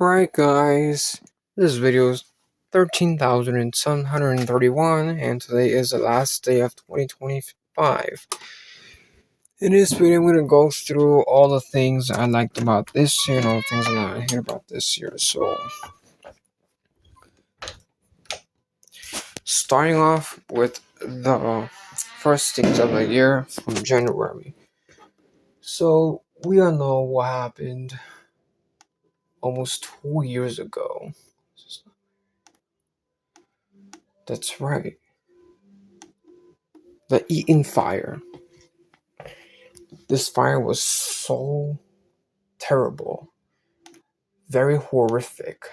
Right, guys, this video is 13,731, and today is the last day of 2025. In this video, I'm going to go through all the things I liked about this year and all the things that I hate about this year. So, starting off with the first things of the year from January. So, we all know what happened almost 2 years ago. That's right. The Eaton fire. This fire was so terrible, very horrific.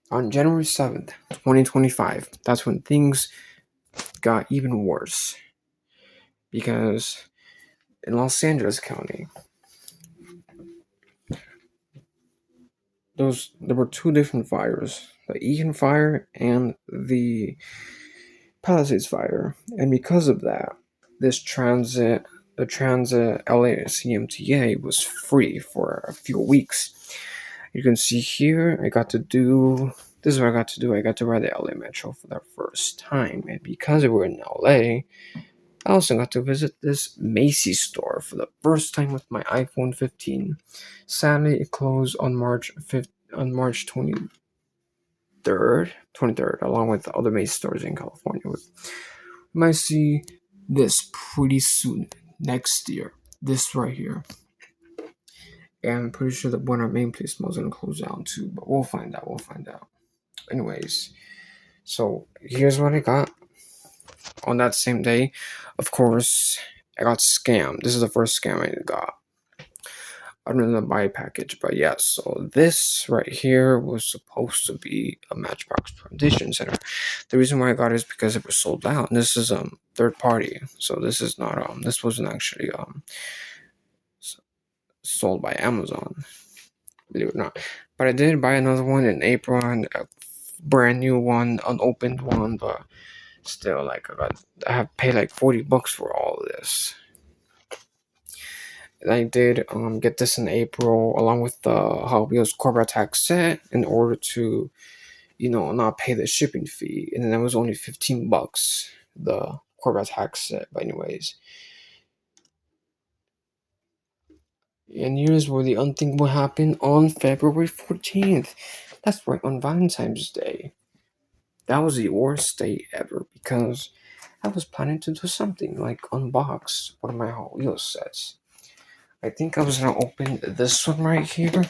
On January 7th, 2025, that's when things got even worse. Because in Los Angeles County, there were two different fires, the Eaton fire and the Palisades fire. And because of that, the transit LA CMTA was free for a few weeks. You can see here, this is what I got to do. I got to ride the LA Metro for the first time. And because we were in LA, I also got to visit this Macy's store for the first time with my iPhone 15. Sadly, it closed on March 23rd, along with other Macy's stores in California. We might see this pretty soon, next year. This right here. And I'm pretty sure that when our main place was gonna close down too, but we'll find out. Anyways, so here's what I got on that same day. Of course, I got scammed. This is the first scam I got. Other than the buy package, but yes, so this right here was supposed to be a Matchbox Foundation Center. The reason why I got it is because it was sold out. And this is third party, so this is not this wasn't actually sold by Amazon, believe it or not. But I did buy another one in April, and a brand new one, unopened one, but still, like, I have paid like $40 for all of this. And I did get this in April along with the Hot Wheels corporate tax set in order to, not pay the shipping fee. And then that was only $15, the corporate tax set. But anyways, and here's where the unthinkable happened on February 14th. That's right, on Valentine's Day. That was the worst day ever because I was planning to do something like unbox one of my Hot Wheels sets. I think I was gonna open this one right here.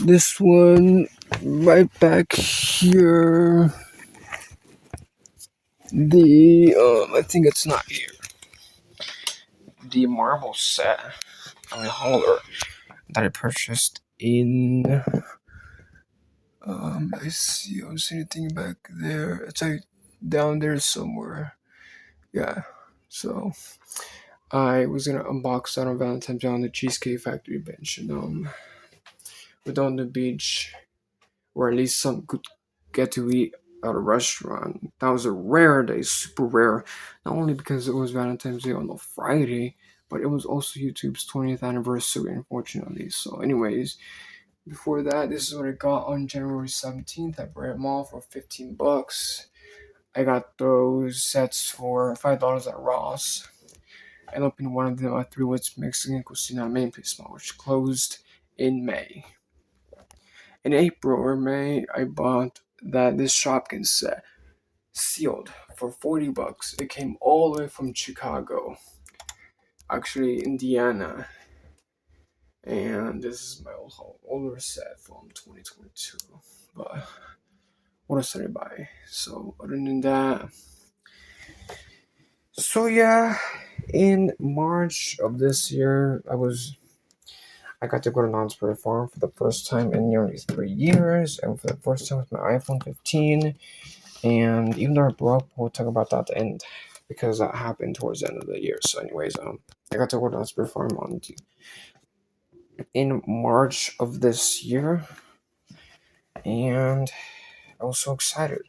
This one right back here. I think it's not here. The marble set, holder that I purchased in. I see. I don't see anything back there. It's like down there somewhere. Yeah. So I was gonna unbox that on Valentine's Day on the Cheesecake Factory bench, and we're down the beach, or at least some could get to eat at a restaurant. That was a rare day, super rare. Not only because it was Valentine's Day on a Friday, but it was also YouTube's 20th anniversary, unfortunately. So, anyways, before that, this is what I got on January 17th at Brand Mall for $15. I got those sets for $5 at Ross. I opened one of them at Three Woods Mexican Cucina Main Place Mall, which closed in May. In April or May, I bought this Shopkins set, sealed for $40. It came all the way from Chicago, actually Indiana, and this is my older set from 2022. But what else did I buy? So other than that, so yeah, in March of this year, I got to go to Knott's Farm for the first time in nearly 3 years, and for the first time with my iPhone 15. And even though I broke, we'll talk about that at the end because that happened towards the end of the year. So, anyways, I got to go to Knott's Farm in March of this year, and I was so excited.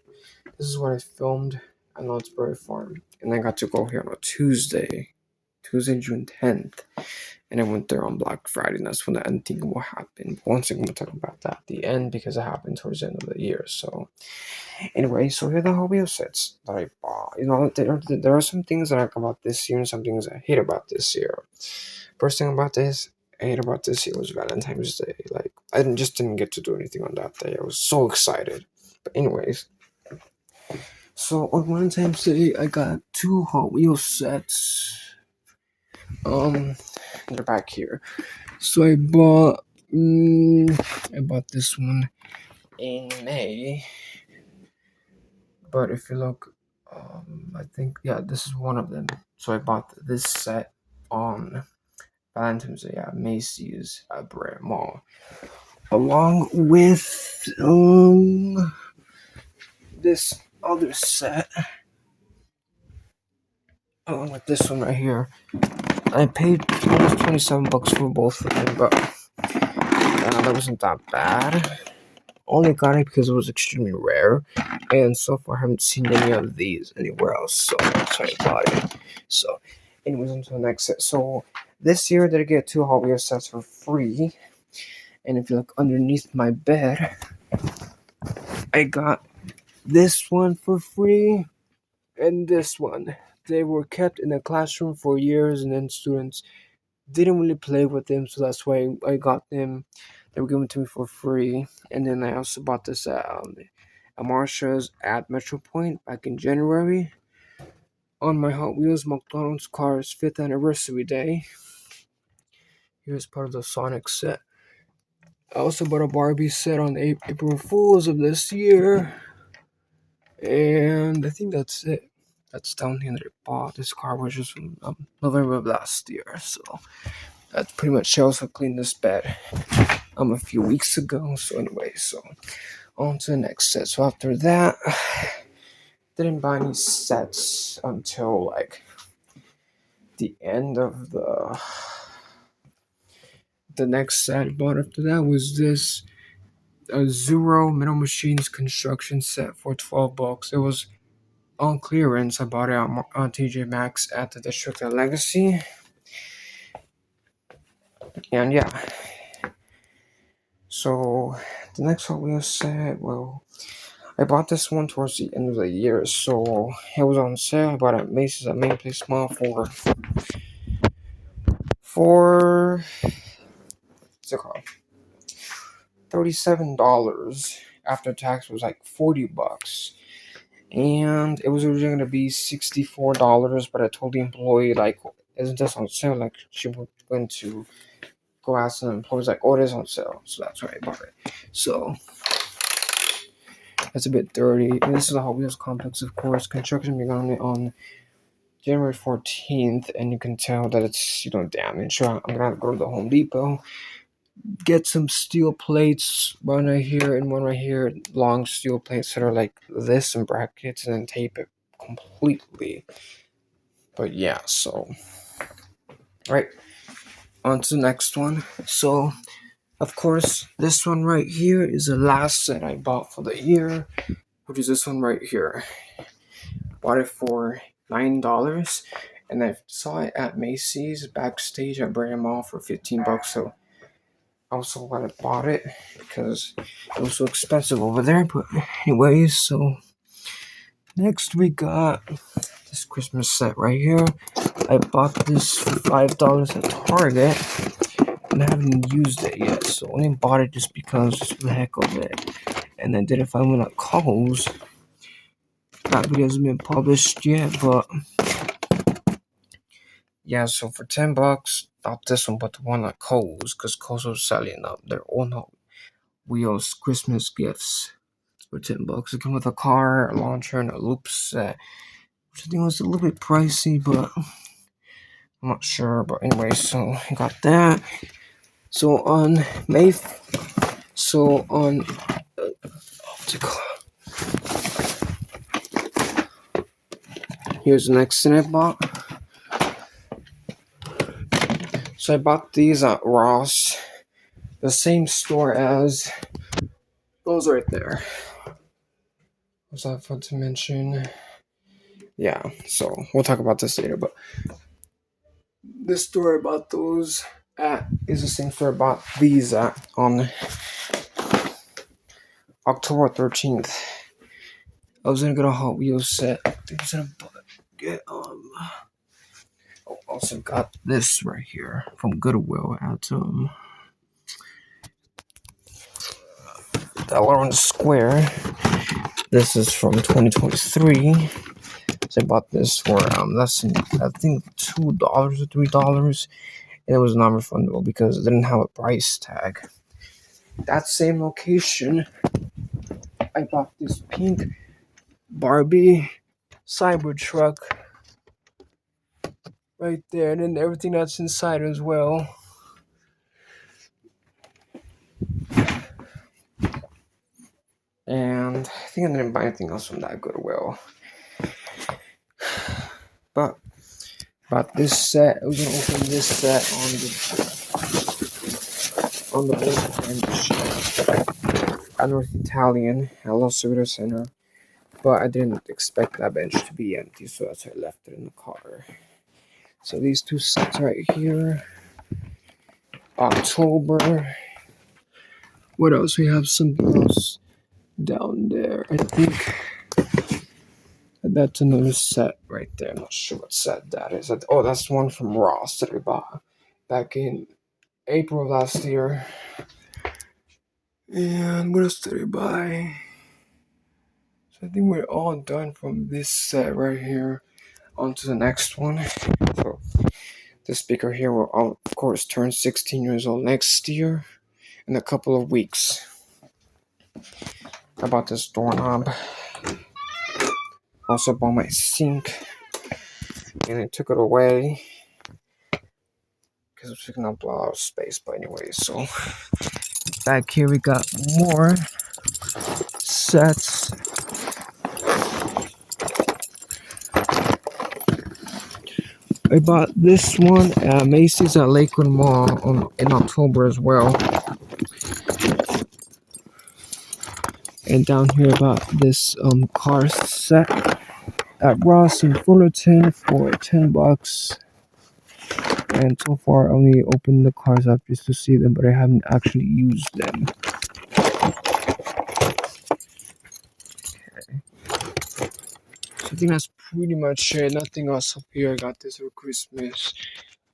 This is what I filmed at Knott's Farm, and I got to go here on a Tuesday Tuesday, June 10th. And I went there on Black Friday, and that's when the unthinkable happened. Once again, we'll talk about that at the end because it happened towards the end of the year. So, anyway, so here are the Hot Wheels sets that I bought. There are some things that I like about this year and some things I hate about this year. First thing about this, I hate about this year was Valentine's Day. Like, just didn't get to do anything on that day. I was so excited. But anyways, so on Valentine's Day, I got two Hot Wheels sets. They're back here. So I bought this one in May. But if you look, I think this is one of them. So I bought this set on Valentine's Day at Macy's at Brand Mall, along with this other set, along with this one right here. I paid almost $27 for both of them, but that wasn't that bad. Only got it because it was extremely rare, and so far I haven't seen any of these anywhere else, so that's why I bought it. So, anyways, on to the next set. So, this year I did get two Hot Wheels sets for free, and if you look underneath my bed, I got this one for free, and this one. They were kept in the classroom for years, and then students didn't really play with them, so that's why I got them. They were given to me for free. And then I also bought this at Marsha's at Metro Point back in January on my Hot Wheels McDonald's car's 5th anniversary day. Here's part of the Sonic set. I also bought a Barbie set on April Fools of this year. And I think that's it. That's down here that I bought. This car was just from November of last year, so that's pretty much. I also cleaned this bed a few weeks ago. So anyway, so on to the next set. So after that, didn't buy any sets until like the end of the next set I bought after that was this Zero Metal Machines construction set for $12. It was on clearance. I bought it on TJ Maxx at the District and Legacy. And yeah. So the next Hot Wheels set, well, I bought this one towards the end of the year, so it was on sale. I bought it at Macy's at Main Place Mall for what's it called? $37. After tax was like $40. And it was originally gonna be $64, but I told the employee, like, isn't this on sale? Like, she was going to go ask the employees, like, oh, it is on sale. So that's why I bought it. So that's a bit dirty. And this is the Hot Wheels complex, of course. Construction began on January 14th, and you can tell that it's, damaged. So I'm gonna go to the Home Depot, get some steel plates, one right here and one right here, long steel plates that are like this and brackets, and then tape it completely. But yeah, so right on to the next one. So of course, this one right here is the last set I bought for the year, which is this one right here. Bought it for $9, and I saw it at Macy's backstage at Brand Mall for $15. So I also went and bought it because it was so expensive over there. But anyways, so next we got this Christmas set right here. I bought this for $5 at Target, and I haven't used it yet. So I only bought it just because, just for the heck of it. And I didn't find one at Kohl's. That video hasn't been published yet, but yeah. So for $10, not this one, but the one at Kohl's, because Kohl's was selling up their own Hot Wheels Christmas gifts for $10. It came with a car, a launcher, and a loop set, which I think was a little bit pricey, but I'm not sure. But anyway, so I got that. So on here's the next thing I bought. So I bought these at Ross, the same store as those right there. Was that fun to mention? Yeah, so we'll talk about this later, but The story about those at is the same story about these at on October 13th. I was gonna get a Hot Wheels set. I was gonna get also got this right here from Goodwill at Delaware Square. This is from 2023. So I bought this for less than I think $2 or $3, and it was non-refundable because it didn't have a price tag. That same location, I bought this pink Barbie Cybertruck right there, and then everything that's inside as well. And I think I didn't buy anything else from that Goodwill. But about this set, I was gonna open this set on the bench at North Italian at Los Servitos Center. But I didn't expect that bench to be empty, so that's why I left it in the car. So these two sets right here. October. What else? We have something else down there. I think that's another set right there. I'm not sure what set that is. Oh, that's one from Ross that I bought back in April of last year. And what else did I buy? So I think we're all done from this set right here. On to the next one. So this speaker here will, of course, turn 16 years old next year in a couple of weeks. I bought this doorknob. Also bought my sink. And I took it away because it's taking up a lot of space. But anyway, so back here we got more sets. I bought this one at Macy's at Lakewood Mall in October as well. And down here I bought this car set at Ross in Fullerton for $10. And so far I only opened the cars up just to see them, but I haven't actually used them. Okay. So I think that's pretty much it. Nothing else up here. I got this for Christmas.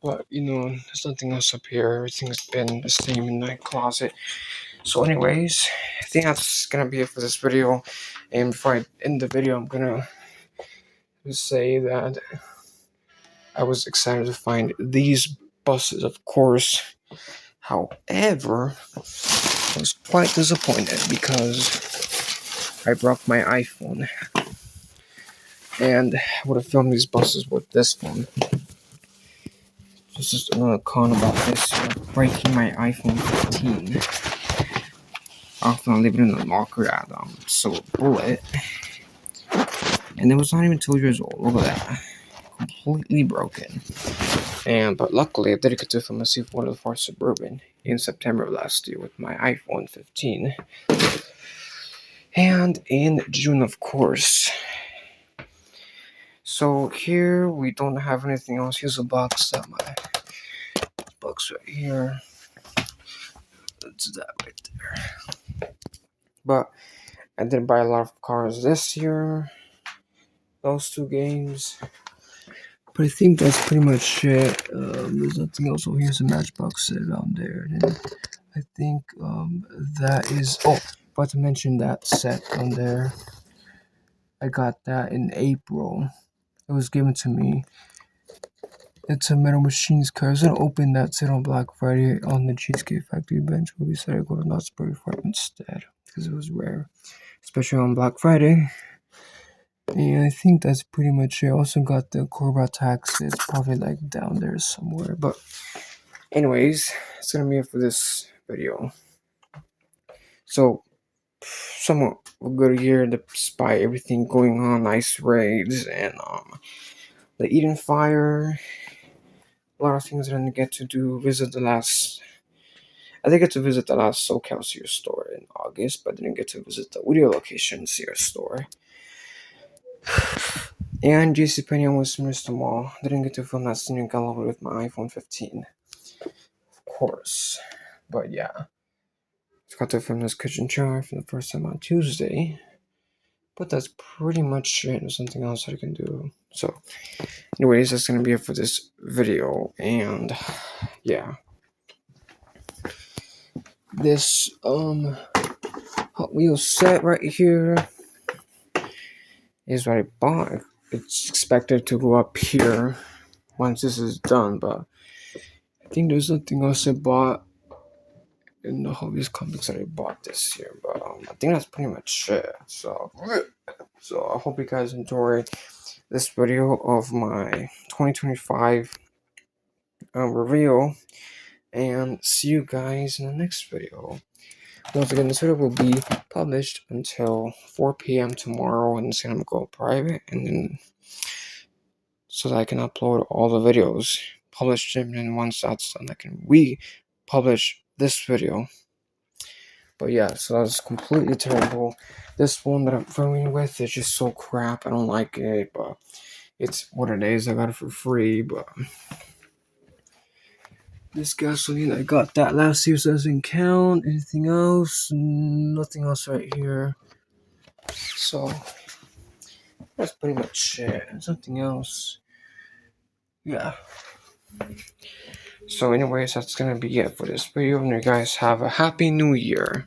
But, there's nothing else up here. Everything's been the same in my closet. So anyways, I think that's going to be it for this video. And before I end the video, I'm going to just say that I was excited to find these buses, of course. However, I was quite disappointed because I broke my iPhone. And I would have filmed these buses with this phone. This is another con about this, breaking my iPhone 15. I'm gonna leave it in the locker at Silver Bullet. And it was not even 2 years old. Look at that. Completely broken. But luckily I did get to film a C40LFR Suburban in September of last year with my iPhone 15. And in June, of course. So here we don't have anything else. Here's a box that my box right here. That's that right there. But I didn't buy a lot of cars this year. Those two games. But I think that's pretty much it. There's nothing else. Oh, here's a Matchbox set down there. And I think that is. Oh, about to mention that set on there. I got that in April. It was given to me. It's a Metal Machines car. I was gonna open that set on Black Friday on the Cheesecake Factory bench, but we decided to go to Knott's Farm instead because it was rare, especially on Black Friday. And I think that's pretty much it. I also got the Corba tax. It's probably like down there somewhere. But anyways, it's gonna be it for this video. So somewhat a good year despite everything going on, ice raids and the Eden fire. A lot of things I didn't get to do. I did get to visit the last SoCal Sears store in August, but I didn't get to visit the Whittier location Sears store. And JCPenney was missed them all. Didn't get to film that scene in Galloway with my iPhone 15. Of course. But yeah. I got to film this kitchen chart for the first time on Tuesday. But that's pretty much it. There's something else that I can do. So, anyways, that's gonna be it for this video. And yeah. This Hot Wheels set right here is what I bought. It's expected to go up here once this is done, but I think there's nothing else I bought in the Hot Wheels complex that I bought this year. But I think that's pretty much it. So I hope you guys enjoyed this video of my 2025 review, and see you guys in the next video. Once again, this video will be published until 4 p.m. tomorrow, and it's gonna go private, and then so that I can upload all the videos, publish them, and once that's done, I can republish this video. But yeah, so that's completely terrible. This one that I'm filming with is just so crap. I don't like it, but it's what it is. I got it for free, but this gasoline, I got that last year, so doesn't count. Anything else? Nothing else right here. So that's pretty much it. Something else. Yeah. So anyways, that's gonna be it for this video, and you guys have a happy new year.